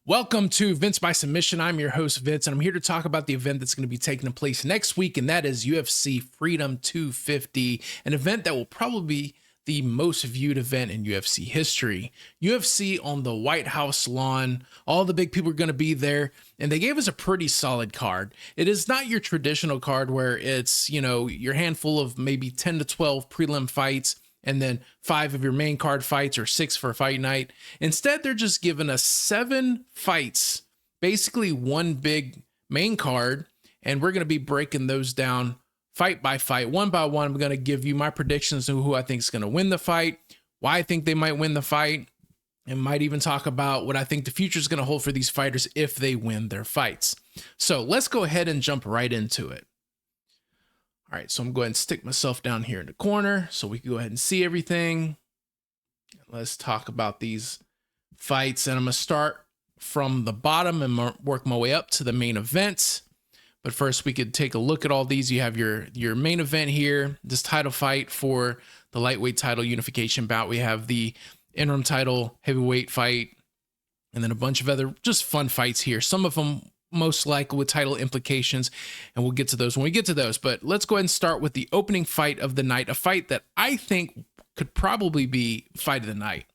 Welcome to Vince by Submission. I'm your host, Vince, and I'm here to talk about the event that's going to be taking place next week, and that is UFC Freedom 250, an event that will probably be the most viewed event in UFC history. UFC on the White House lawn, all the big people are going to be there, and they gave us a pretty solid card. It is not your traditional card where it's, your handful of maybe 10 to 12 prelim fights, and then 5 of your main card fights or 6 for a fight night. Instead, they're just giving us 7 fights, basically one big main card, and we're going to be breaking those down fight by fight, one by one. I'm going to give you my predictions of who I think is going to win the fight, why I think they might win the fight, and might even talk about what I think the future is going to hold for these fighters if they win their fights. So let's go ahead and jump right into it. All right, so I'm going to stick myself down here in the corner so we can go ahead and see everything. Let's talk about these fights, and I'm going to start from the bottom and work my way up to the main event. But first, we could take a look at all these. You have your main event here, this title fight for the lightweight title unification bout. We have the interim title heavyweight fight, and then a bunch of other just fun fights here. Some of them most likely with title implications, and we'll get to those when we get to those. But let's go ahead and start with the opening fight of the night, a fight that I think could probably be fight of the night,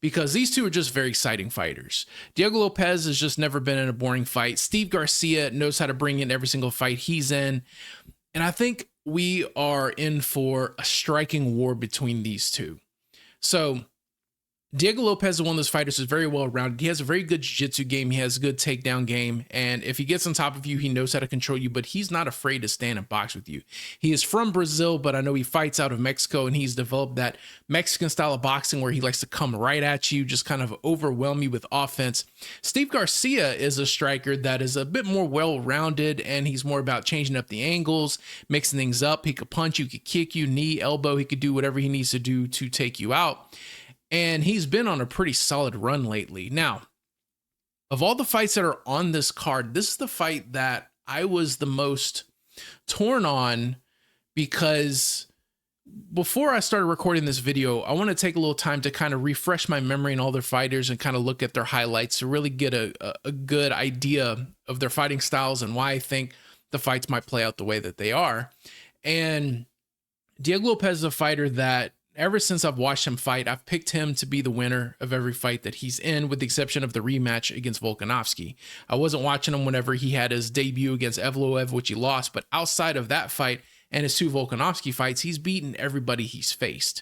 because these two are just very exciting fighters. Diego Lopez has just never been in a boring fight. Steve Garcia knows how to bring in every single fight he's in, and I think we are in for a striking war between these two. So Diego Lopez is one of those fighters who's very well rounded. He has a very good jiu-jitsu game. He has a good takedown game. And if he gets on top of you, he knows how to control you, but he's not afraid to stand and box with you. He is from Brazil, but I know he fights out of Mexico, and he's developed that Mexican style of boxing where he likes to come right at you, just kind of overwhelm you with offense. Steve Garcia is a striker that is a bit more well-rounded, and he's more about changing up the angles, mixing things up. He could punch you, he could kick you, knee, elbow. He could do whatever he needs to do to take you out. And he's been on a pretty solid run lately. Now, of all the fights that are on this card, this is the fight that I was the most torn on, because before I started recording this video, I want to take a little time to kind of refresh my memory and all their fighters and kind of look at their highlights to really get a good idea of their fighting styles and why I think the fights might play out the way that they are. And Diego Lopez is a fighter that ever since I've watched him fight, I've picked him to be the winner of every fight that he's in, with the exception of the rematch against Volkanovski. I wasn't watching him whenever he had his debut against Evloev, which he lost, but outside of that fight and his 2 Volkanovski fights, he's beaten everybody he's faced.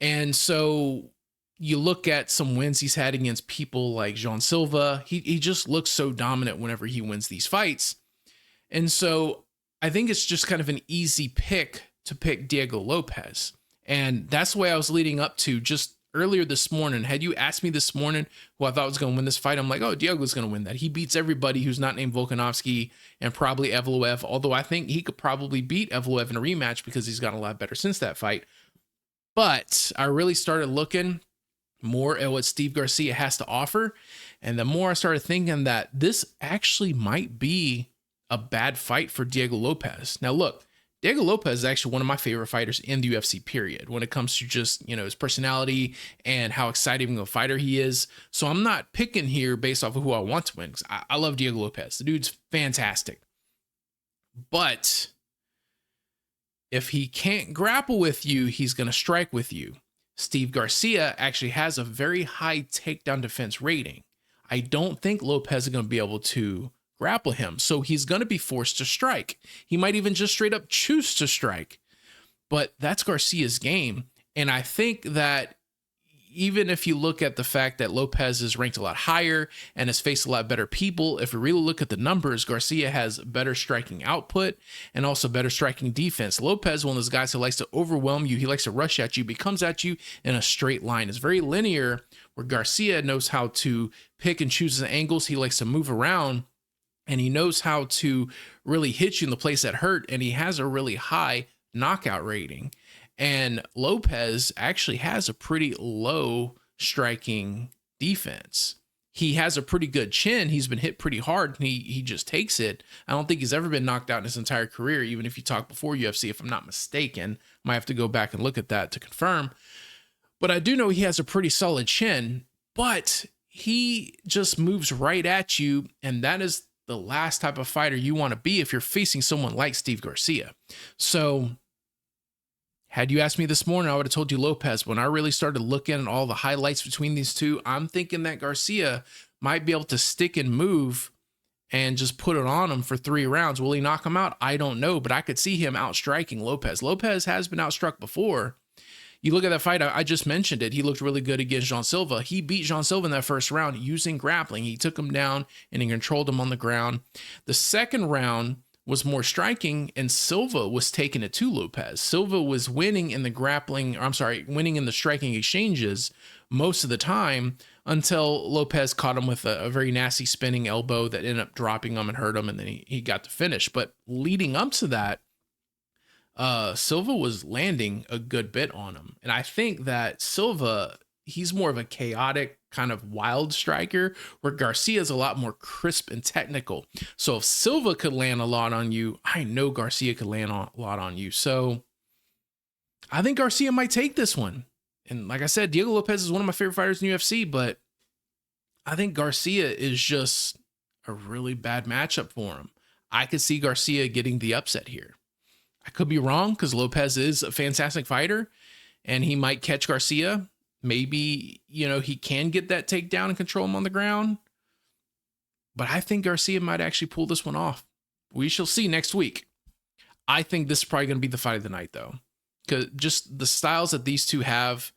And so you look at some wins he's had against people like Jean Silva, he just looks so dominant whenever he wins these fights. And so I think it's just kind of an easy pick to pick Diego Lopez. And that's the way I was leading up to just earlier this morning. Had you asked me this morning who I thought was going to win this fight, I'm like, oh, Diego's going to win that. He beats everybody who's not named Volkanovski and probably Evloev, although I think he could probably beat Evloev in a rematch because he's gotten a lot better since that fight. But I really started looking more at what Steve Garcia has to offer. And the more I started thinking that this actually might be a bad fight for Diego Lopez. Now, look, Diego Lopez is actually one of my favorite fighters in the UFC, period, when it comes to just, his personality and how exciting of a fighter he is. So I'm not picking here based off of who I want to win, because I love Diego Lopez. The dude's fantastic. But if he can't grapple with you, he's going to strike with you. Steve Garcia actually has a very high takedown defense rating. I don't think Lopez is going to be able to grapple him, so he's going to be forced to strike. He might even just straight up choose to strike, but that's Garcia's game. And I think that even if you look at the fact that Lopez is ranked a lot higher and has faced a lot better people, if we really look at the numbers, Garcia has better striking output and also better striking defense. Lopez is one of those guys who likes to overwhelm you. He likes to rush at you, but he comes at you in a straight line. It's very linear, where Garcia knows how to pick and choose his angles. He likes to move around, and he knows how to really hit you in the place that hurt, and he has a really high knockout rating. And Lopez actually has a pretty low striking defense. He has a pretty good chin. He's been hit pretty hard, and he just takes it. I don't think he's ever been knocked out in his entire career, even if you talk before UFC, if I'm not mistaken. Might have to go back and look at that to confirm. But I do know he has a pretty solid chin, but he just moves right at you, and that is the last type of fighter you want to be if you're facing someone like Steve Garcia. So had you asked me this morning, I would have told you Lopez. When I really started looking at all the highlights between these two, I'm thinking that Garcia might be able to stick and move and just put it on him for 3 rounds. Will he knock him out? I don't know, but I could see him outstriking Lopez. Lopez has been outstruck before. You look at that fight, I just mentioned it. He looked really good against Jean Silva. He beat Jean Silva in that first round using grappling. He took him down and he controlled him on the ground. The second round was more striking, and Silva was taking it to Lopez. Silva was winning in the winning in the striking exchanges most of the time until Lopez caught him with a very nasty spinning elbow that ended up dropping him and hurt him, and then he got the finish. But leading up to that, Silva was landing a good bit on him. And I think that Silva, he's more of a chaotic kind of wild striker, where Garcia is a lot more crisp and technical. So if Silva could land a lot on you, I know Garcia could land a lot on you. So I think Garcia might take this one. And like I said, Diego Lopez is one of my favorite fighters in UFC, but I think Garcia is just a really bad matchup for him. I could see Garcia getting the upset here. I could be wrong, because Lopez is a fantastic fighter and he might catch Garcia. Maybe, he can get that takedown and control him on the ground. But I think Garcia might actually pull this one off. We shall see next week. I think this is probably going to be the fight of the night, though, because just the styles that these two have,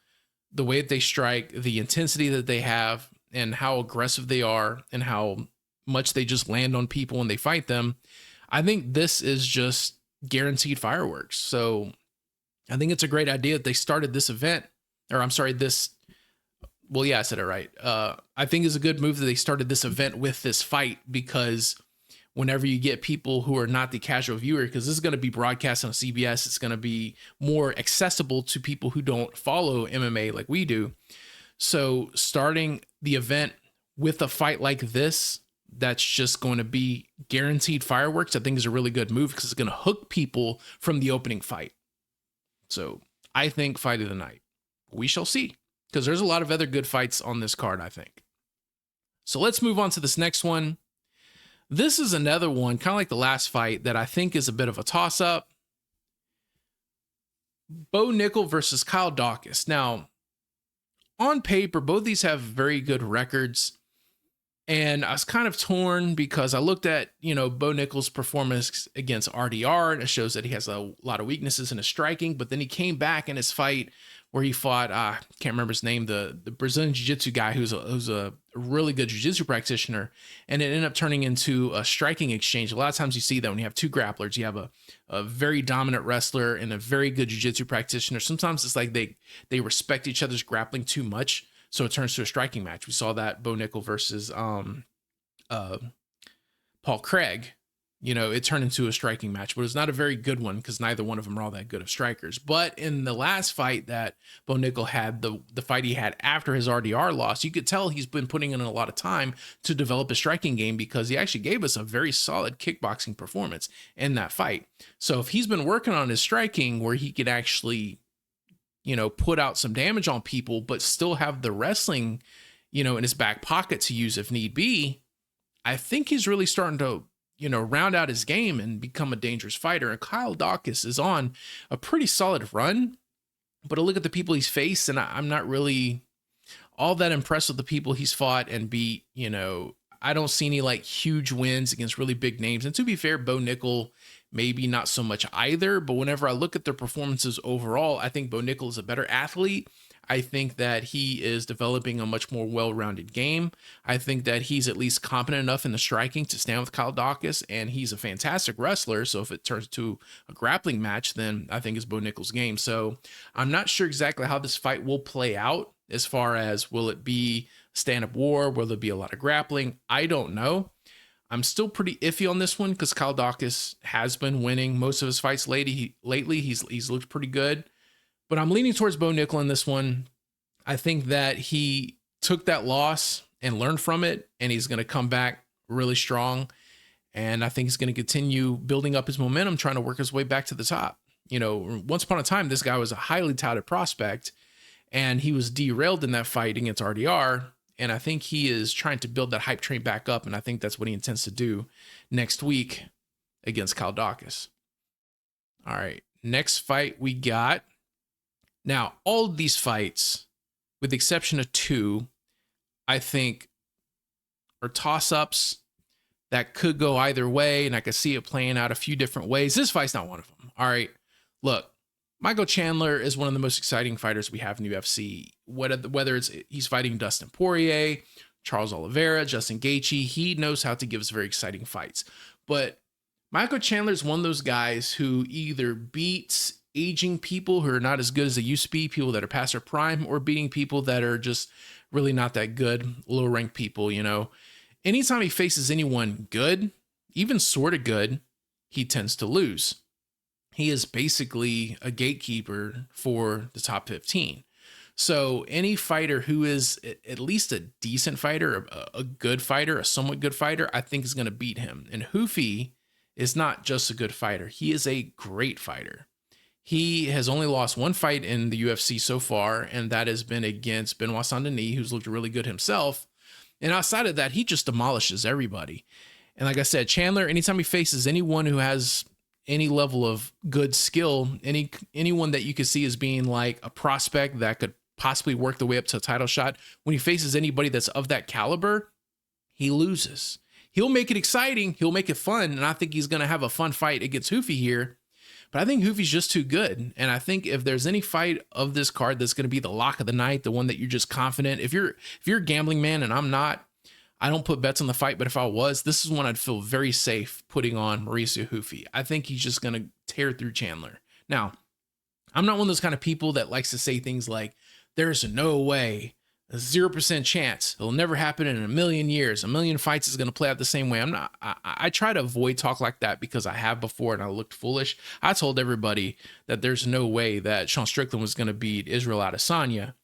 the way that they strike, the intensity that they have, and how aggressive they are, and how much they just land on people when they fight them. I think this is just guaranteed fireworks. So I think it's a great idea that they started this event, I said it right. I think it's a good move that they started this event with this fight, because whenever you get people who are not the casual viewer, because this is going to be broadcast on CBS, it's going to be more accessible to people who don't follow MMA like we do. So starting the event with a fight like this, that's just going to be guaranteed fireworks, I think is a really good move, because it's going to hook people from the opening fight. So I think fight of the night. We shall see, because there's a lot of other good fights on this card, I think. So let's move on to this next one. This is another one, kind of like the last fight, that I think is a bit of a toss-up. Bo Nickal versus Kyle Daukaus. Now, on paper, both these have very good records. And I was kind of torn, because I looked at, Bo Nickal's performance against RDR, and it shows that he has a lot of weaknesses in his striking. But then he came back in his fight where he fought, I can't remember his name, the Brazilian Jiu-Jitsu guy who's a really good Jiu-Jitsu practitioner. And it ended up turning into a striking exchange. A lot of times you see that when you have two grapplers, you have a very dominant wrestler and a very good Jiu-Jitsu practitioner. Sometimes it's like they respect each other's grappling too much, so it turns to a striking match. We saw that Bo Nickal versus Paul Craig. It turned into a striking match, but it was not a very good one, because neither one of them are all that good of strikers. But in the last fight that Bo Nickal had, the fight he had after his RDR loss, you could tell he's been putting in a lot of time to develop a striking game, because he actually gave us a very solid kickboxing performance in that fight. So if he's been working on his striking where he could actually, put out some damage on people, but still have the wrestling, in his back pocket to use if need be, I think he's really starting to, round out his game and become a dangerous fighter. And Kyle Daukaus is on a pretty solid run, but I look at the people he's faced, and I'm not really all that impressed with the people he's fought and beat. I don't see any like huge wins against really big names. And to be fair, Bo Nickal, maybe not so much either, but whenever I look at their performances overall, I think Bo Nickal is a better athlete. I think that he is developing a much more well-rounded game. I think that he's at least competent enough in the striking to stand with Kyle Daukaus, and he's a fantastic wrestler. So if it turns to a grappling match, then I think it's Bo Nickal's game. So I'm not sure exactly how this fight will play out, as far as will it be stand-up war? Will there be a lot of grappling? I don't know. I'm still pretty iffy on this one, because Kyle Daukaus has been winning most of his fights lately. He's looked pretty good. But I'm leaning towards Bo Nickal in this one. I think that he took that loss and learned from it, and he's going to come back really strong. And I think he's going to continue building up his momentum, trying to work his way back to the top. Once upon a time, this guy was a highly touted prospect, and he was derailed in that fight against RDR. And I think he is trying to build that hype train back up. And I think that's what he intends to do next week against Kyle Dawkins. All right. Next fight we got. Now, all of these fights, with the exception of 2, I think are toss-ups that could go either way, and I could see it playing out a few different ways. This fight's not one of them. All right. Look, Michael Chandler is one of the most exciting fighters we have in the UFC. Whether it's he's fighting Dustin Poirier, Charles Oliveira, Justin Gaethje, he knows how to give us very exciting fights. But Michael Chandler is one of those guys who either beats aging people who are not as good as they used to be, people that are past their prime, or beating people that are just really not that good, low ranked people, you know. Anytime he faces anyone good, even sort of good, he tends to lose. He is basically a gatekeeper for the top 15. So any fighter who is at least a decent fighter, a good fighter, a somewhat good fighter, I think is going to beat him. And Hoofy is not just a good fighter. He is a great fighter. He has only lost 1 fight in the UFC so far, and that has been against Benoit Saint-Denis, who's looked really good himself. And outside of that, he just demolishes everybody. And like I said, Chandler, anytime he faces anyone who has any level of good skill, anyone that you could see as being like a prospect that could possibly work the way up to a title shot, when he faces anybody that's of that caliber, he loses. He'll make it exciting. He'll make it fun. And I think he's going to have a fun fight against Hoofy here. But I think Hoofy's just too good. And I think if there's any fight of this card that's going to be the lock of the night, the one that you're just confident, if you're a gambling man, and I'm not, I don't put bets on the fight, but if I was, this is one I'd feel very safe putting on Mauricio Hoofy. I think he's just going to tear through Chandler. Now, I'm not one of those kind of people that likes to say things like, there's no way, a 0% chance, it'll never happen in a million years, a million fights is going to play out the same way. I try to avoid talk like that because I have before and I looked foolish. I told everybody that there's no way that Sean Strickland was going to beat Israel Adesanya.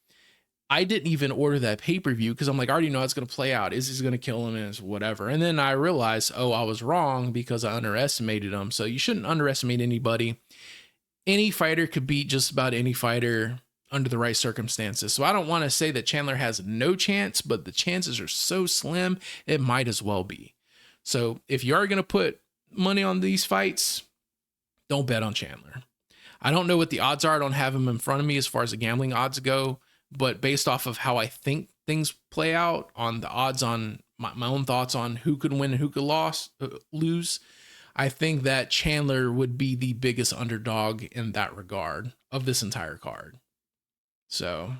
I didn't even order that pay-per-view because I'm like, I already know it's going to play out. Izzy's going to kill him and it's whatever. And then I realized, oh, I was wrong because I underestimated him. So you shouldn't underestimate anybody. Any fighter could beat just about any fighter under the right circumstances. So I don't want to say that Chandler has no chance, but the chances are so slim, it might as well be. So if you are going to put money on these fights, don't bet on Chandler. I don't know what the odds are. I don't have them in front of me as far as the gambling odds go, but based off of how I think things play out on the odds, on my own thoughts on who could win and who could lose, I think that Chandler would be the biggest underdog in that regard of this entire card. So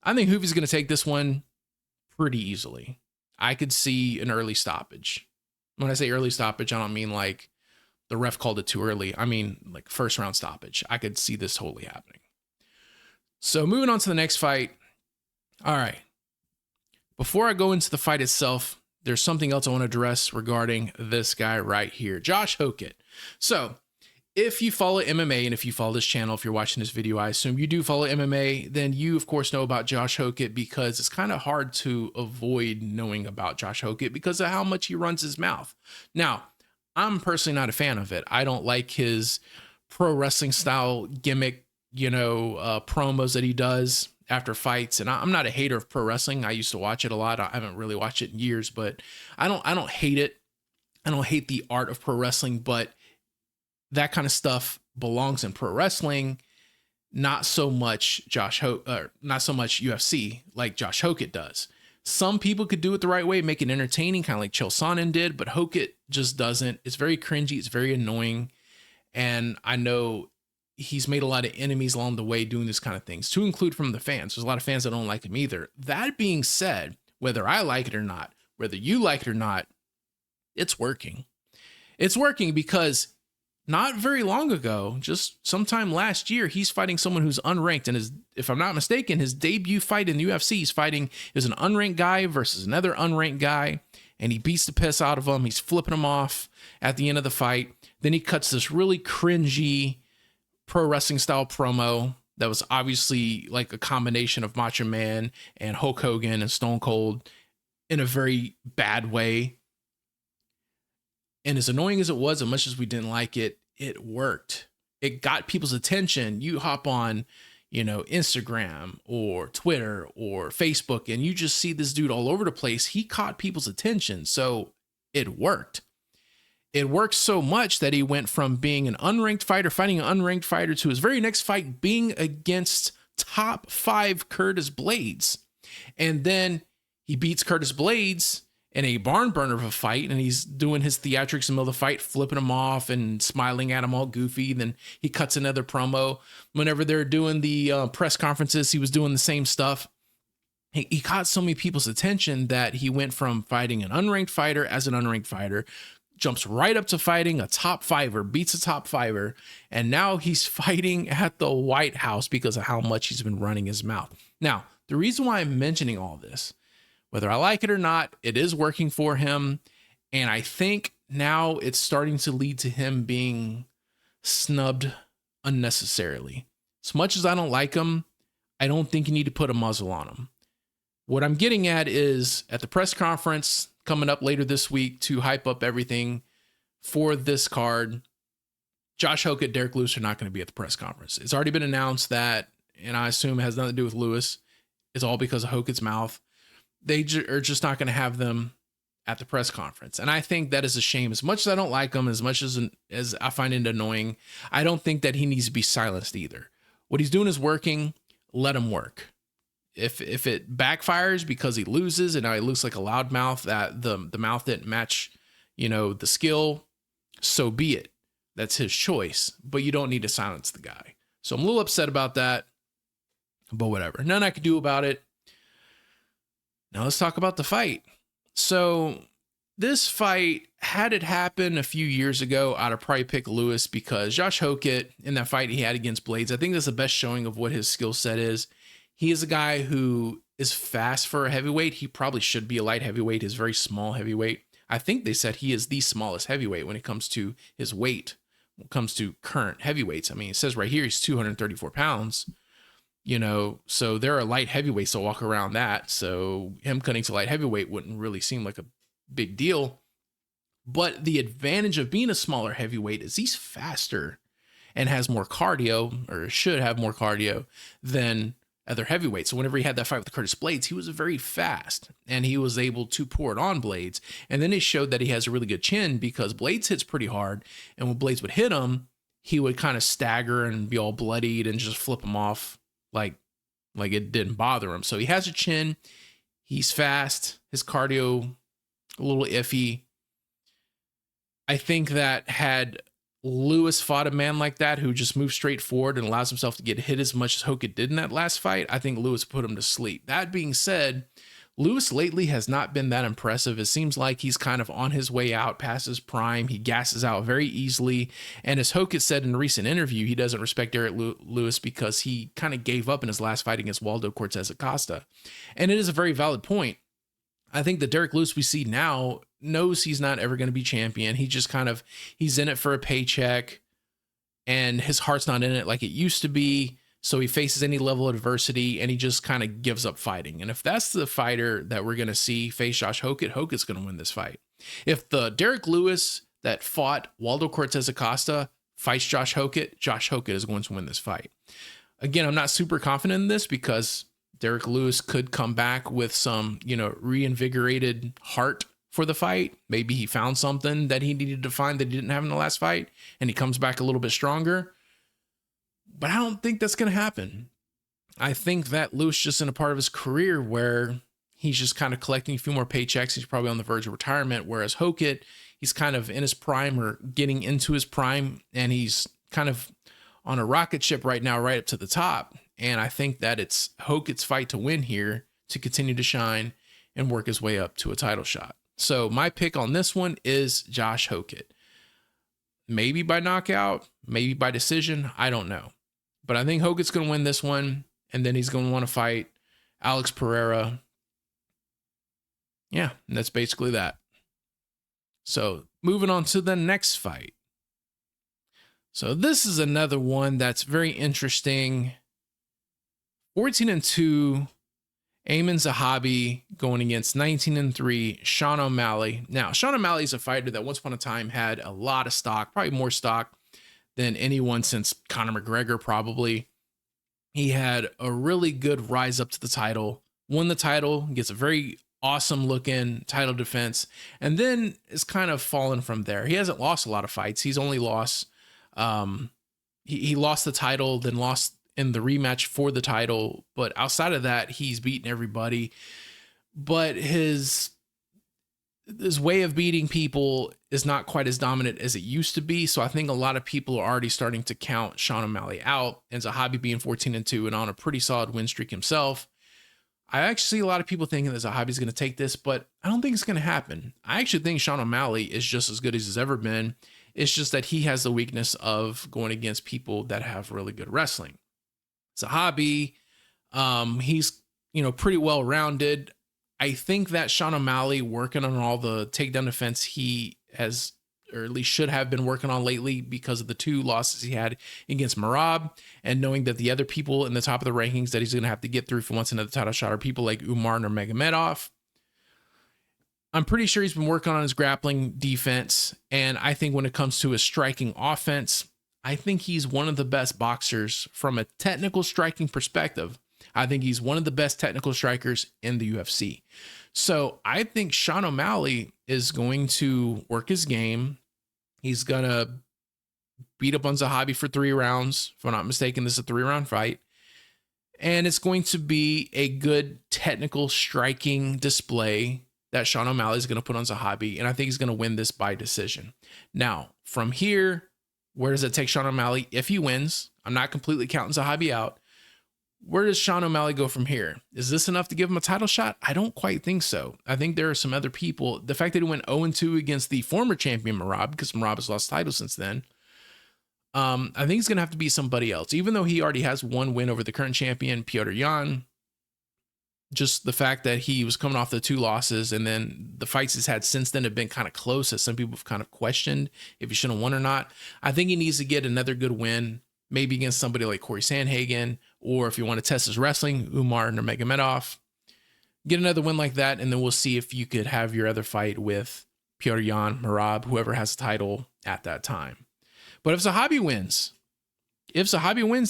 I think Hoofy's going to take this one pretty easily. I could see an early stoppage. When I say early stoppage, I don't mean like the ref called it too early. I mean like first round stoppage. I could see this totally happening. So moving on to the next fight. All right. Before I go into the fight itself, there's something else I want to address regarding this guy right here, Josh Hokett. So if you follow MMA and if you follow this channel, if you're watching this video, I assume you do follow MMA, then you of course know about Josh Hokett because it's kind of hard to avoid knowing about Josh Hokett because of how much he runs his mouth. Now, I'm personally not a fan of it. I don't like his pro wrestling style gimmick, promos that he does after fights. And I'm not a hater of pro wrestling. I used to watch it a lot. I haven't really watched it in years, but I don't hate it. I don't hate the art of pro wrestling, but that kind of stuff belongs in pro wrestling, not so much not so much UFC like Josh Hokett does. Some people could do it the right way, make it entertaining, kind of like Chael Sonnen did, but Hokett just doesn't. It's very cringy. It's very annoying. And I know he's made a lot of enemies along the way doing this kind of things, to include from the fans. There's a lot of fans that don't like him either. That being said, whether I like it or not, whether you like it or not, it's working. It's working because not very long ago, just sometime last year, he's fighting someone who's unranked. And if I'm not mistaken, his debut fight in the UFC, it was an unranked guy versus another unranked guy. And he beats the piss out of him. He's flipping him off at the end of the fight. Then he cuts this really cringy pro wrestling style promo that was obviously like a combination of Macho Man and Hulk Hogan and Stone Cold in a very bad way. And as annoying as it was, as much as we didn't like it, it worked. It got people's attention. You hop on, Instagram or Twitter or Facebook, and you just see this dude all over the place. He caught people's attention. So it worked. It worked so much that he went from being an unranked fighter, fighting an unranked fighter, to his very next fight being against top 5 Curtis Blades. And then he beats Curtis Blades in a barn burner of a fight, and he's doing his theatrics in the middle of the fight, flipping him off and smiling at him all goofy. Then he cuts another promo. Whenever they're doing the press conferences, he was doing the same stuff. He caught so many people's attention that he went from fighting an unranked fighter as an unranked fighter, jumps right up to fighting a top 5er, beats a top 5er, and now he's fighting at the White House because of how much he's been running his mouth. Now, the reason why I'm mentioning all this, whether I like it or not, it is working for him. And I think now it's starting to lead to him being snubbed unnecessarily. As much as I don't like him, I don't think you need to put a muzzle on him. What I'm getting at is at the press conference coming up later this week to hype up everything for this card, Josh Hokett, Derek Lewis are not going to be at the press conference. It's already been announced that, and I assume it has nothing to do with Lewis. It's all because of Hokett's mouth. They are just not going to have them at the press conference. And I think that is a shame. As much as I don't like him, as much as I find it annoying, I don't think that he needs to be silenced either. What he's doing is working. Let him work. If it backfires because he loses and now he looks like a loudmouth, that the mouth didn't match, the skill, so be it. That's his choice, but you don't need to silence the guy. So I'm a little upset about that, but whatever. Nothing I could do about it. Now let's talk about the fight. So this fight, had it happened a few years ago, I'd have probably picked Lewis because Josh Hokett, in that fight he had against Blades, I think that's the best showing of what his skill set is. He is a guy who is fast for a heavyweight. He probably should be a light heavyweight. He's very small heavyweight. I think they said he is the smallest heavyweight when it comes to his weight, when it comes to current heavyweights. I mean, it says right here he's 234 pounds, so there are light heavyweights that walk around that. So him cutting to light heavyweight wouldn't really seem like a big deal. But the advantage of being a smaller heavyweight is he's faster and has more cardio, or should have more cardio, than other heavyweights. So whenever he had that fight with Curtis Blades, he was very fast and he was able to pour it on Blades. And then he showed that he has a really good chin because Blades hits pretty hard. And when Blades would hit him, he would kind of stagger and be all bloodied and just flip him off like it didn't bother him. So he has a chin. He's fast. His cardio a little iffy. I think that had Lewis fought a man like that who just moves straight forward and allows himself to get hit as much as Hokett did in that last fight, I think Lewis put him to sleep. That being said, Lewis lately has not been that impressive. It seems like he's kind of on his way out past his prime. He gasses out very easily. And as Hokett said in a recent interview, he doesn't respect Derek Lewis because he kind of gave up in his last fight against Waldo Cortez Acosta. And it is a very valid point. I think the Derek Lewis we see now knows he's not ever going to be champion. He just he's in it for a paycheck and his heart's not in it like it used to be. So he faces any level of adversity and he just kind of gives up fighting. And if that's the fighter that we're going to see face Josh Hokett, Hokett's going to win this fight. If the Derek Lewis that fought Waldo Cortez Acosta fights Josh Hokett is going to win this fight. Again, I'm not super confident in this because Derek Lewis could come back with some, reinvigorated heart for the fight. Maybe he found something that he needed to find that he didn't have in the last fight, and he comes back a little bit stronger. But I don't think that's going to happen. I think that Lewis just in a part of his career where he's just kind of collecting a few more paychecks. He's probably on the verge of retirement, whereas Hokett, he's kind of in his prime or getting into his prime, and he's kind of on a rocket ship right now, right up to the top. And I think that it's Hokett's fight to win here to continue to shine and work his way up to a title shot. So my pick on this one is Josh Hokett. Maybe by knockout, maybe by decision, I don't know. But I think Hokett's going to win this one, and then he's going to want to fight Alex Pereira. Yeah, and that's basically that. So moving on to the next fight. So this is another one that's very interesting. 14-2, Amin Zahabi going against 19-3, Sean O'Malley. Now, Sean O'Malley is a fighter that once upon a time had a lot of stock, probably more stock than anyone since Conor McGregor, probably. He had a really good rise up to the title, won the title, gets a very awesome looking title defense, and then is kind of fallen from there. He hasn't lost a lot of fights. He's only lost, um, he lost the title, then lost in the rematch for the title. But outside of that, he's beaten everybody. But his way of beating people is not quite as dominant as it used to be. So I think a lot of people are already starting to count Sean O'Malley out, and Zahabi being 14-2 and on a pretty solid win streak himself. I actually see a lot of people thinking that Zahabi's going to take this, but I don't think it's going to happen. I actually think Sean O'Malley is just as good as he's ever been. It's just that he has the weakness of going against people that have really good wrestling. Zahabi, he's, pretty well rounded. I think that Sean O'Malley, working on all the takedown defense he has, or at least should have been working on lately, because of the 2 losses he had against Merab, and knowing that the other people in the top of the rankings that he's going to have to get through for once another title shot are people like Umar Nurmagomedov. I'm pretty sure he's been working on his grappling defense. And I think when it comes to his striking offense, I think he's one of the best boxers from a technical striking perspective. I think he's one of the best technical strikers in the UFC. So I think Sean O'Malley is going to work his game. He's going to beat up on Zahabi for 3 rounds. If I'm not mistaken, this is a 3-round fight. And it's going to be a good technical striking display that Sean O'Malley is going to put on Zahabi. And I think he's going to win this by decision. Now, from here, where does it take Sean O'Malley if he wins? I'm not completely counting Zahabi out. Where does Sean O'Malley go from here? Is this enough to give him a title shot? I don't quite think so. I think there are some other people. The fact that he went 0-2 against the former champion Merab, because Merab has lost titles since then, I think he's going to have to be somebody else. Even though he already has 1 win over the current champion, Petr Yan, just the fact that he was coming off the 2 losses, and then the fights he's had since then have been kind of close, as some people have kind of questioned if he should have won or not. I think he needs to get another good win, maybe against somebody like Corey Sandhagen, or if you want to test his wrestling, Umar Nurmagomedov. Get another win like that, and then we'll see if you could have your other fight with Petr Yan, Merab, whoever has the title at that time. But if Zahabi wins,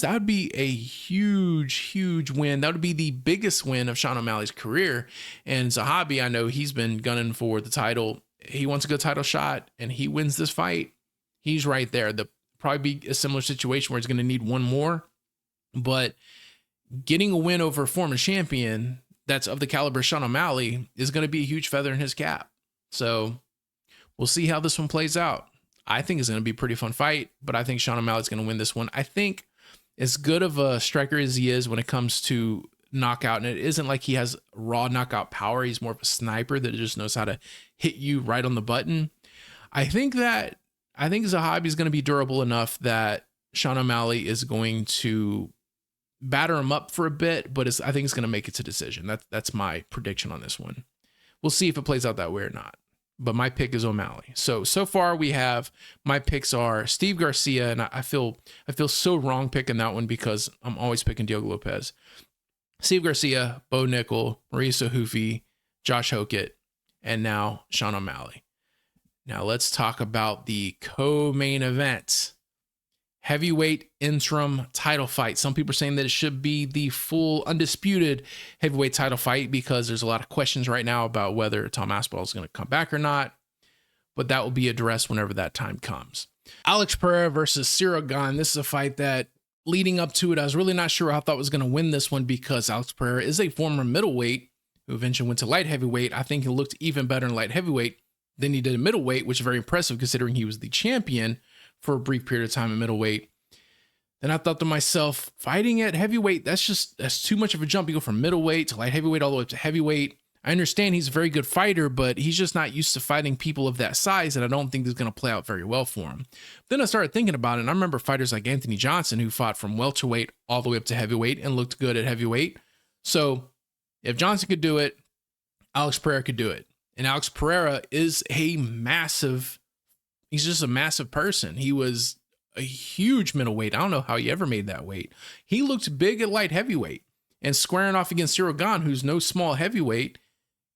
that would be a huge, huge win. That would be the biggest win of Sean O'Malley's career. And Zahabi, I know he's been gunning for the title. He wants a good title shot, and he wins this fight, he's right there. There'll probably be a similar situation where he's going to need 1 more. But getting a win over a former champion that's of the caliber of Sean O'Malley is going to be a huge feather in his cap. So we'll see how this one plays out. I think it's going to be a pretty fun fight, but I think Sean O'Malley's going to win this one. I think as good of a striker as he is when it comes to knockout, and it isn't like he has raw knockout power. He's more of a sniper that just knows how to hit you right on the button. I think Zahabi is going to be durable enough that Sean O'Malley is going to batter him up for a bit, but I think it's going to make it to decision. That's my prediction on this one. We'll see if it plays out that way or not. But my pick is O'Malley. So far we have, my picks are Steve Garcia, and I feel so wrong picking that one because I'm always picking Diogo Lopez. Steve Garcia, Bo Nickel, Mauricio Hufi, Josh Hokett, and now Sean O'Malley. Now let's talk about the co-main event. Heavyweight interim title fight. Some people are saying that it should be the full undisputed heavyweight title fight because there's a lot of questions right now about whether Tom Aspinall is going to come back or not. But that will be addressed whenever that time comes. Alex Pereira versus Cyril Gane. This is a fight that, leading up to it, I was really not sure how I thought was going to win this one because Alex Pereira is a former middleweight who eventually went to light heavyweight. I think he looked even better in light heavyweight than he did in middleweight, which is very impressive considering he was the champion for a brief period of time in middleweight. Then I thought to myself, fighting at heavyweight, that's too much of a jump. You go from middleweight to light heavyweight all the way up to heavyweight. I understand he's a very good fighter, but he's just not used to fighting people of that size, and I don't think this is going to play out very well for him. Then I started thinking about it, and I remember fighters like Anthony Johnson who fought from welterweight all the way up to heavyweight and looked good at heavyweight. So if Johnson could do it, Alex Pereira could do it. And Alex Pereira is he's just a massive person. He was a huge middleweight. I don't know how he ever made that weight. He looked big at light heavyweight, and squaring off against Cyril Gane, who's no small heavyweight,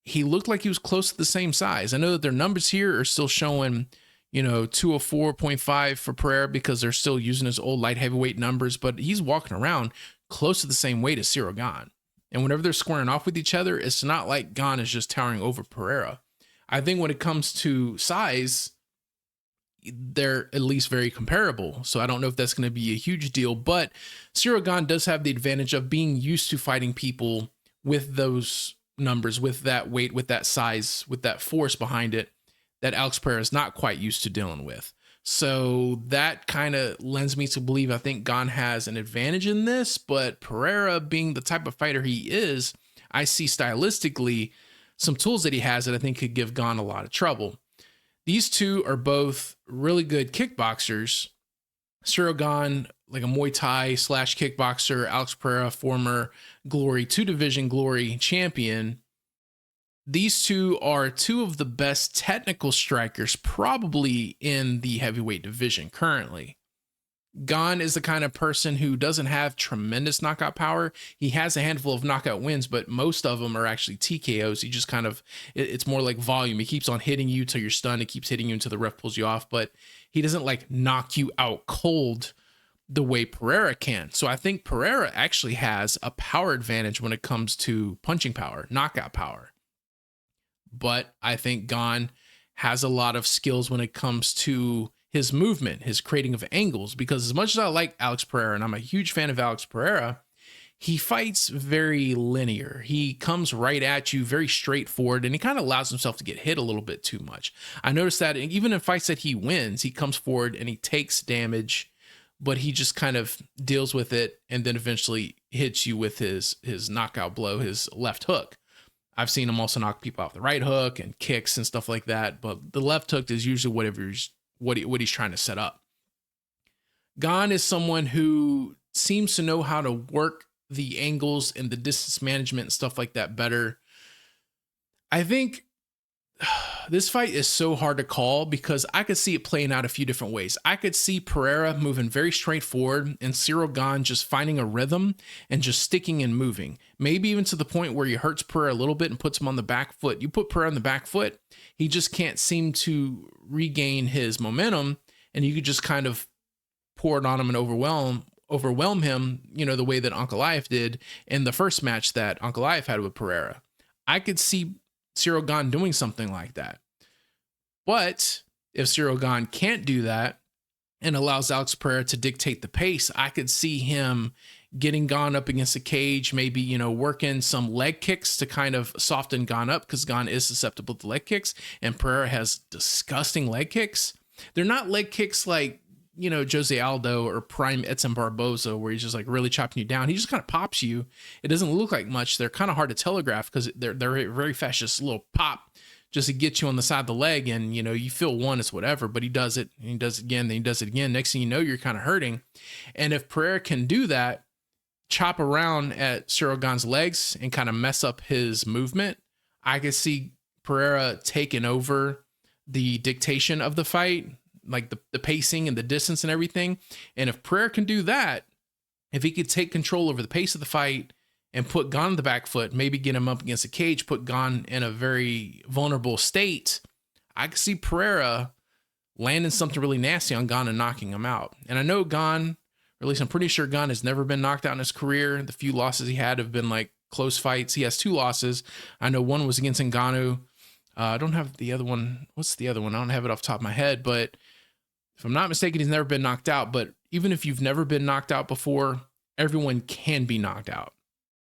he looked like he was close to the same size. I know that their numbers here are still showing, 204.5 for Pereira because they're still using his old light heavyweight numbers, but he's walking around close to the same weight as Cyril Gane. And whenever they're squaring off with each other, it's not like Gane is just towering over Pereira. I think when it comes to size, they're at least very comparable. So I don't know if that's going to be a huge deal, but Cyril Gane does have the advantage of being used to fighting people with those numbers, with that weight, with that size, with that force behind it that Alex Pereira is not quite used to dealing with. So that kind of lends me to believe I think Gane has an advantage in this, but Pereira, being the type of fighter he is, I see stylistically some tools that he has that I think could give Gane a lot of trouble. These two are both really good kickboxers. Cyril Gane, like a Muay Thai / kickboxer. Alex Pereira, former Glory 2 Division Glory champion. These two are two of the best technical strikers probably in the heavyweight division currently. Gane is the kind of person who doesn't have tremendous knockout power. He has a handful of knockout wins, but most of them are actually TKOs. He just kind of, it's more like volume. He keeps on hitting you till you're stunned. He keeps hitting you until the ref pulls you off, but he doesn't like knock you out cold the way Pereira can. So I think Pereira actually has a power advantage when it comes to punching power, knockout power. But I think Gane has a lot of skills when it comes to his movement, his creating of angles, because as much as I like Alex Pereira, and I'm a huge fan of Alex Pereira, he fights very linear. He comes right at you, very straightforward, and he kind of allows himself to get hit a little bit too much. I noticed that even in fights that he wins, he comes forward and he takes damage, but he just kind of deals with it and then eventually hits you with his knockout blow, his left hook. I've seen him also knock people off the right hook and kicks and stuff like that, but the left hook is usually what he's trying to set up. Gane is someone who seems to know how to work the angles and the distance management and stuff like that better. I think this fight is so hard to call because I could see it playing out a few different ways. I could see Pereira moving very straightforward and Cyril Gane just finding a rhythm and just sticking and moving. Maybe even to the point where he hurts Pereira a little bit and puts him on the back foot. You put Pereira on the back foot, he just can't seem to regain his momentum, and you could just kind of pour it on him and overwhelm him, the way that Ankalaev did in the first match that Ankalaev had with Pereira. I could see Cyril Gane doing something like that. But if Cyril Gane can't do that and allows Alex Pereira to dictate the pace, I could see him getting Gane up against a cage, maybe, working some leg kicks to kind of soften Gane up, because Gane is susceptible to leg kicks, and Pereira has disgusting leg kicks. They're not leg kicks like, Jose Aldo or prime Edson Barboza, where he's just like really chopping you down. He just kind of pops you. It doesn't look like much. They're kind of hard to telegraph because they're very fast, just a little pop just to get you on the side of the leg. And, you feel one, it's whatever, but he does it and he does it again. Then he does it again. Next thing you know, you're kind of hurting. And if Pereira can do that, chop around at Cyril Gane's legs and kind of mess up his movement, I could see Pereira taking over the dictation of the fight, like the pacing and the distance and everything. And if Pereira can do that, if he could take control over the pace of the fight and put Gane on the back foot, maybe get him up against a cage, put Gane in a very vulnerable state, I could see Pereira landing something really nasty on Gane and knocking him out. And I know Gane, or at least I'm pretty sure Gane has never been knocked out in his career. The few losses he had have been like close fights. He has 2 losses. I know one was against Ngannou. I don't have the other one. What's the other one? I don't have it off the top of my head, but if I'm not mistaken, he's never been knocked out. But even if you've never been knocked out before, everyone can be knocked out.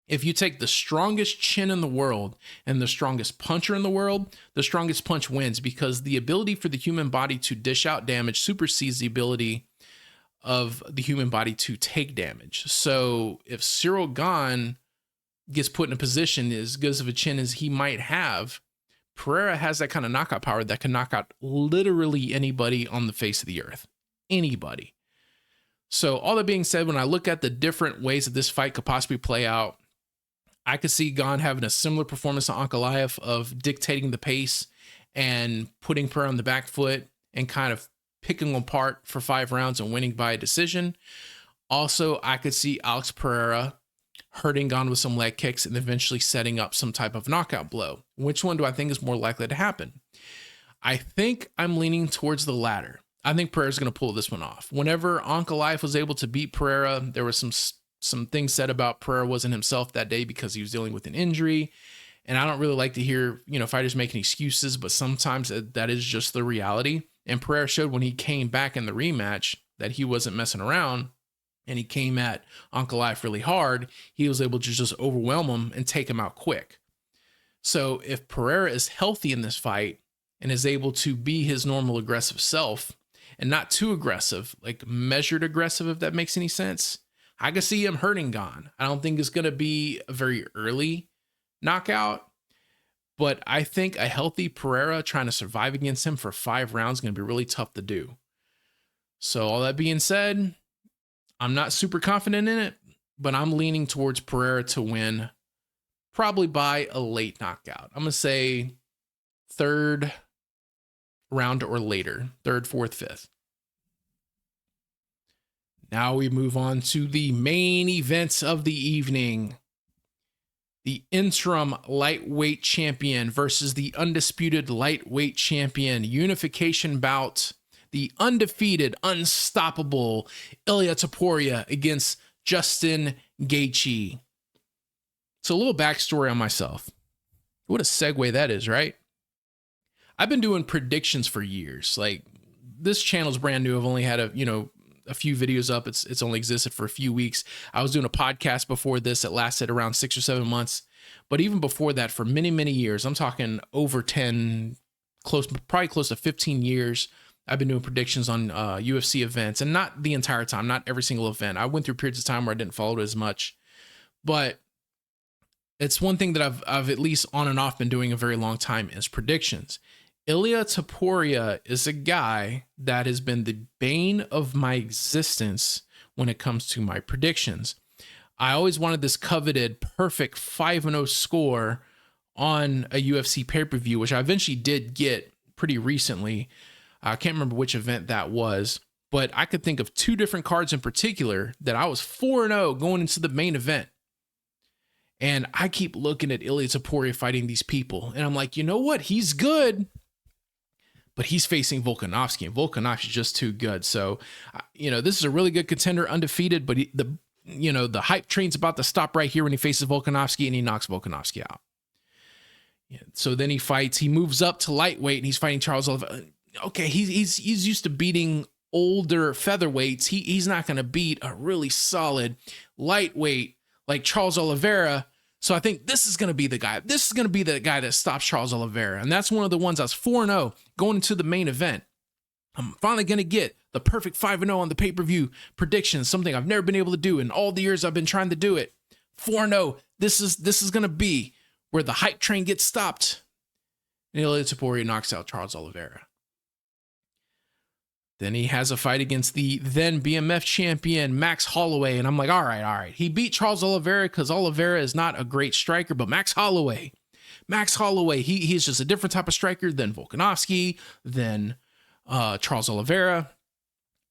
If you take the strongest chin in the world and the strongest puncher in the world, the strongest punch wins, because the ability for the human body to dish out damage supersedes the ability of the human body to take damage. So if Cyril Gane gets put in a position as good of a chin as he might have, Pereira has that kind of knockout power that can knock out literally anybody on the face of the earth. Anybody. So all that being said, when I look at the different ways that this fight could possibly play out, I could see Gane having a similar performance to Ankalaev of dictating the pace and putting Pereira on the back foot and kind of picking him apart for 5 rounds and winning by a decision. Also, I could see Alex Pereira hurting Gane with some leg kicks and eventually setting up some type of knockout blow. Which one do I think is more likely to happen? I think I'm leaning towards the latter. I think Pereira's going to pull this one off. Whenever Ankalaev was able to beat Pereira, there was some some things said about Pereira wasn't himself that day because he was dealing with an injury. And I don't really like to hear, fighters making excuses, but sometimes that is just the reality. And Pereira showed when he came back in the rematch that he wasn't messing around, and he came at Ankalaev really hard. He was able to just overwhelm him and take him out quick. So if Pereira is healthy in this fight and is able to be his normal aggressive self and not too aggressive, like measured aggressive, if that makes any sense, I can see him hurting Gane. I don't think it's going to be a very early knockout, but I think a healthy Pereira trying to survive against him for 5 rounds is going to be really tough to do. So all that being said, I'm not super confident in it, but I'm leaning towards Pereira to win, probably by a late knockout. I'm going to say 3rd round or later, 3rd, 4th, 5th. Now we move on to the main events of the evening. The interim lightweight champion versus the undisputed lightweight champion. Unification bout. The undefeated, unstoppable Ilia Topuria against Justin Gaethje. So a little backstory on myself. What a segue that is, right? I've been doing predictions for years. Like, this channel's brand new. I've only had a few videos up. It's only existed for a few weeks. I was doing a podcast before this that lasted around 6 or 7 months. But even before that, for many, many years, I'm talking over 10, probably close to 15 years, I've been doing predictions on UFC events, and not the entire time, not every single event. I went through periods of time where I didn't follow it as much, but it's one thing that I've at least on and off been doing a very long time is predictions. Ilia Topuria is a guy that has been the bane of my existence when it comes to my predictions. I always wanted this coveted perfect 5-0 score on a UFC pay-per-view, which I eventually did get pretty recently. I can't remember which event that was, but I could think of 2 different cards in particular that I was 4-0 going into the main event. And I keep looking at Ilia Topuria fighting these people, and I'm like, you know what? He's good, but he's facing Volkanovski, and Volkanovski's just too good. So, this is a really good contender, undefeated, but the hype train's about to stop right here when he faces Volkanovski, and he knocks Volkanovski out. Yeah, so then he moves up to lightweight, and he's fighting Charles Oliveira. Okay, he's used to beating older featherweights. He's not going to beat a really solid lightweight like Charles Oliveira. So I think this is going to be the guy. This is going to be the guy that stops Charles Oliveira. And that's one of the ones I was 4-0 going into the main event. I'm finally going to get the perfect 5-0 on the pay-per-view predictions, something I've never been able to do in all the years I've been trying to do it. 4-0. This is going to be where the hype train gets stopped. And Ilia Topuria knocks out Charles Oliveira. Then he has a fight against the then BMF champion, Max Holloway. And I'm like, all right. He beat Charles Oliveira because Oliveira is not a great striker, but Max Holloway, he's just a different type of striker than Volkanovski, than Charles Oliveira.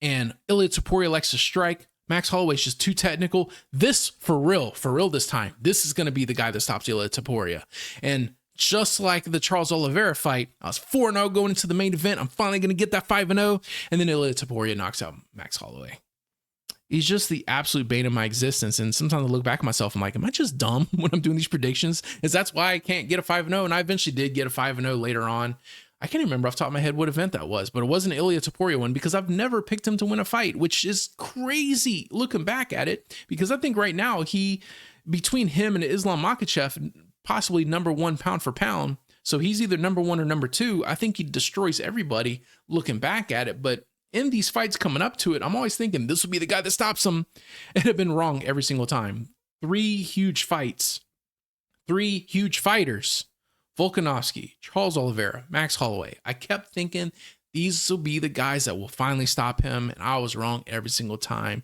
And Ilia Topuria likes to strike. Max Holloway's just too technical. This, for real this time, this is going to be the guy that stops Ilia Topuria. And just like the Charles Oliveira fight, I was 4-0 going into the main event. I'm finally going to get that 5-0. And then Ilia Topuria knocks out Max Holloway. He's just the absolute bane of my existence. And sometimes I look back at myself, I'm like, am I just dumb when I'm doing these predictions? Is that's why I can't get a 5-0? And I eventually did get a 5-0 later on. I can't even remember off the top of my head what event that was, but it wasn't an Ilia Topuria one because I've never picked him to win a fight, which is crazy looking back at it. Because I think right now between him and Islam Makhachev, possibly number 1 pound for pound. So he's either number 1 or number 2. I think he destroys everybody looking back at it. But in these fights coming up to it, I'm always thinking this will be the guy that stops him. And I've been wrong every single time. 3 huge fights, 3 huge fighters, Volkanovski, Charles Oliveira, Max Holloway. I kept thinking these will be the guys that will finally stop him. And I was wrong every single time.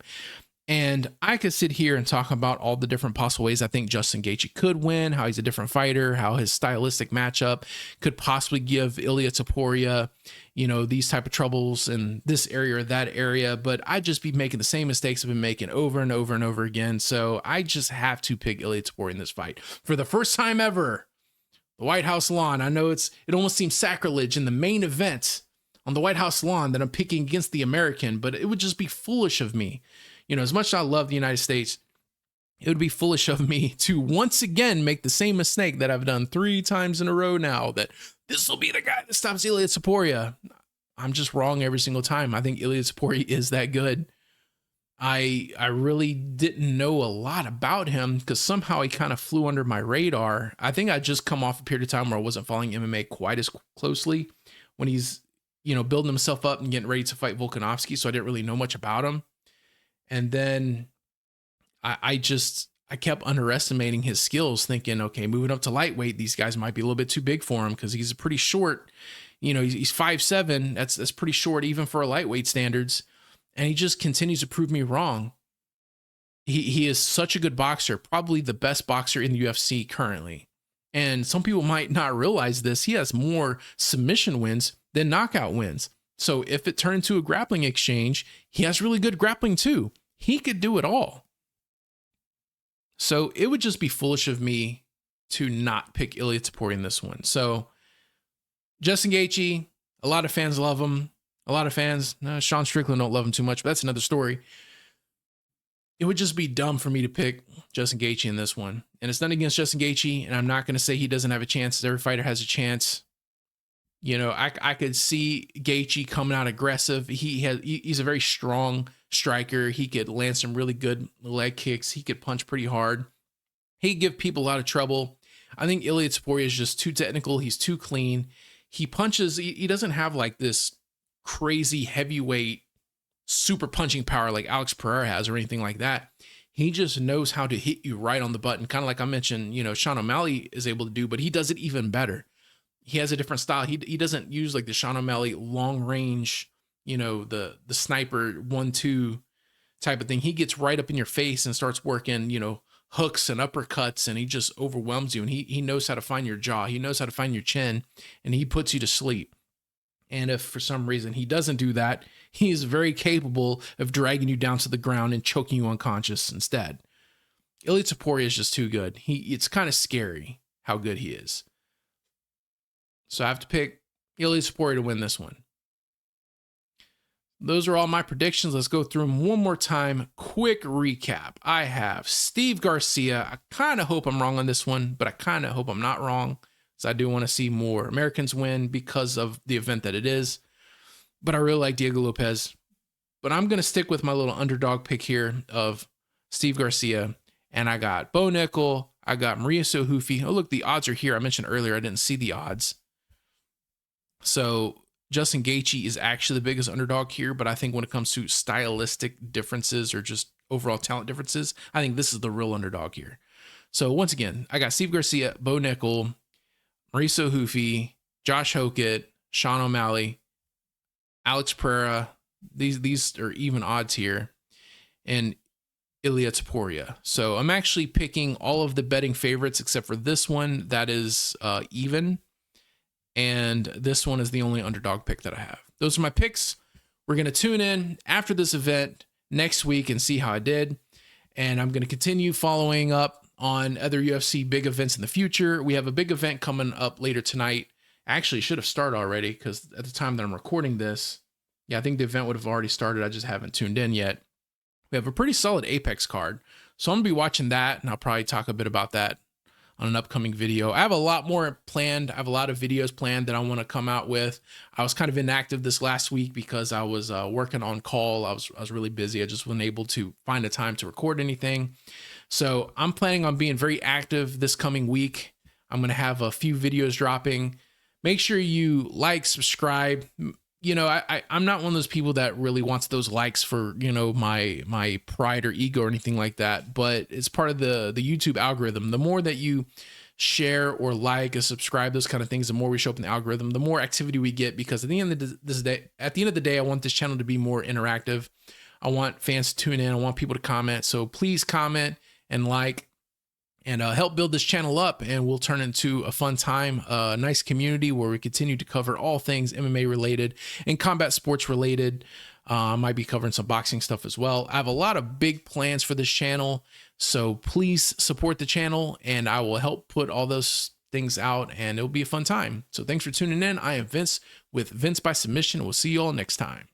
And I could sit here and talk about all the different possible ways I think Justin Gaethje could win, how he's a different fighter, how his stylistic matchup could possibly give Ilia Topuria, these type of troubles in this area or that area. But I'd just be making the same mistakes I've been making over and over and over again. So I just have to pick Ilia Topuria in this fight. For the first time ever, the White House lawn. I know it almost seems sacrilege in the main event on the White House lawn that I'm picking against the American, but it would just be foolish of me. As much as I love the United States, it would be foolish of me to once again make the same mistake that I've done 3 times in a row now, that this will be the guy that stops Ilia Topuria. I'm just wrong every single time. I think Ilia Topuria is that good. I really didn't know a lot about him because somehow he kind of flew under my radar. I think I just come off a period of time where I wasn't following MMA quite as closely when he's, building himself up and getting ready to fight Volkanovski. So I didn't really know much about him. And then I kept underestimating his skills, thinking, okay, moving up to lightweight, these guys might be a little bit too big for him because he's pretty short. He's 5'7". That's pretty short even for a lightweight standards. And he just continues to prove me wrong. He is such a good boxer, probably the best boxer in the UFC currently. And some people might not realize this. He has more submission wins than knockout wins. So if it turned into a grappling exchange, he has really good grappling too. He could do it all. So it would just be foolish of me to not pick Ilia Topuria in this one. So Justin Gaethje, a lot of fans love him. A lot of fans, Sean Strickland don't love him too much, but that's another story. It would just be dumb for me to pick Justin Gaethje in this one. And it's nothing against Justin Gaethje, and I'm not going to say he doesn't have a chance. Every fighter has a chance. I could see Gaethje coming out aggressive. He's a very strong striker. He could land some really good leg kicks. He could punch pretty hard. He could give people a lot of trouble. I think Ilia Topuria is just too technical. He's too clean. He punches. He doesn't have like this crazy heavyweight super punching power like Alex Pereira has or anything like that. He just knows how to hit you right on the button, kind of like I mentioned, Sean O'Malley is able to do, but he does it even better. He has a different style. He doesn't use like the Sean O'Malley long range, the sniper 1-2 type of thing. He gets right up in your face and starts working, hooks and uppercuts, and he just overwhelms you. And he knows how to find your jaw. He knows how to find your chin, and he puts you to sleep. And if for some reason he doesn't do that, he's very capable of dragging you down to the ground and choking you unconscious instead. Ilia Topuria is just too good. It's kind of scary how good he is. So I have to pick Ilia Topuria to win this one. Those are all my predictions. Let's go through them one more time. Quick recap. I have Steve Garcia. I kind of hope I'm wrong on this one, but I kind of hope I'm not wrong. So I do want to see more Americans win because of the event that it is. But I really like Diego Lopez. But I'm going to stick with my little underdog pick here of Steve Garcia. And I got Bo Nickel. I got Maria Sohufi. Oh, look, the odds are here. I mentioned earlier I didn't see the odds. So Justin Gaethje is actually the biggest underdog here. But I think when it comes to stylistic differences or just overall talent differences, I think this is the real underdog here. So once again, I got Steve Garcia, Bo Nickel, Mauricio Hufi, Josh Hokett, Sean O'Malley, Alex Pereira. These are even odds here. And Ilia Topuria. So I'm actually picking all of the betting favorites except for this one that is even. And this one is the only underdog pick that I have. Those are my picks. We're going to tune in after this event next week and see how I did. And I'm going to continue following up on other UFC big events in the future. We have a big event coming up later tonight. Actually, should have started already because at the time that I'm recording this, I think the event would have already started. I just haven't tuned in yet. We have a pretty solid Apex card. So I'm going to be watching that, and I'll probably talk a bit about that on an upcoming video. I have a lot more planned. I have a lot of videos planned that I want to come out with. I was kind of inactive this last week because I was working on call. I was really busy. I just wasn't able to find a time to record anything. So I'm planning on being very active this coming week. I'm going to have a few videos dropping. Make sure you like, subscribe. I'm not one of those people that really wants those likes for, my pride or ego or anything like that, but it's part of the YouTube algorithm. The more that you share or like or subscribe, those kind of things, the more we show up in the algorithm, the more activity we get, because at the end of the day, I want this channel to be more interactive. I want fans to tune in. I want people to comment. So please comment and like, and help build this channel up, and we'll turn into a fun time, a nice community where we continue to cover all things MMA related and combat sports related. I might be covering some boxing stuff as well. I have a lot of big plans for this channel, so please support the channel, and I will help put all those things out, and it'll be a fun time. So thanks for tuning in. I am Vince with Vince by Submission. We'll see you all next time.